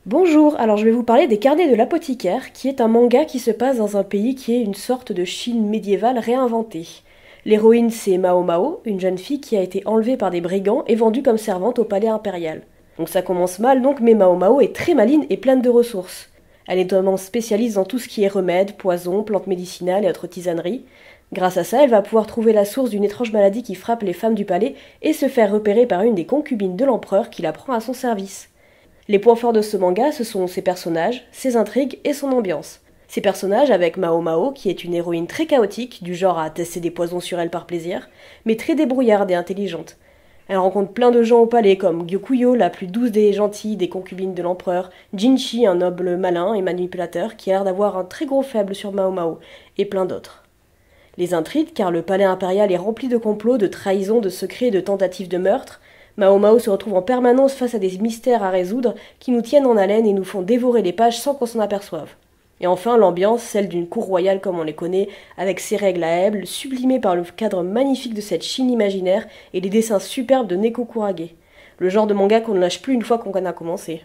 Bonjour, alors je vais vous parler des Carnets de l'apothicaire, qui est un manga qui se passe dans un pays qui est une sorte de Chine médiévale réinventée. L'héroïne c'est Mao Mao, une jeune fille qui a été enlevée par des brigands et vendue comme servante au palais impérial. Donc ça commence mal donc, mais Mao Mao est très maligne et pleine de ressources. Elle est notamment spécialiste dans tout ce qui est remèdes, poisons, plantes médicinales et autres tisaneries. Grâce à ça, elle va pouvoir trouver la source d'une étrange maladie qui frappe les femmes du palais et se faire repérer par une des concubines de l'empereur qui la prend à son service. Les points forts de ce manga, ce sont ses personnages, ses intrigues et son ambiance. Ses personnages avec Mao Mao, qui est une héroïne très chaotique, du genre à tester des poisons sur elle par plaisir, mais très débrouillarde et intelligente. Elle rencontre plein de gens au palais comme Gyokuyo, la plus douce des gentilles des concubines de l'empereur, Jinchi, un noble malin et manipulateur qui a l'air d'avoir un très gros faible sur Mao Mao, et plein d'autres. Les intrigues, car le palais impérial est rempli de complots, de trahisons, de secrets et de tentatives de meurtre. Mao Mao se retrouve en permanence face à des mystères à résoudre qui nous tiennent en haleine et nous font dévorer les pages sans qu'on s'en aperçoive. Et enfin, l'ambiance, celle d'une cour royale comme on les connaît, avec ses règles à elle, sublimées par le cadre magnifique de cette Chine imaginaire et les dessins superbes de Neko Kurage. Le genre de manga qu'on ne lâche plus une fois qu'on a commencé.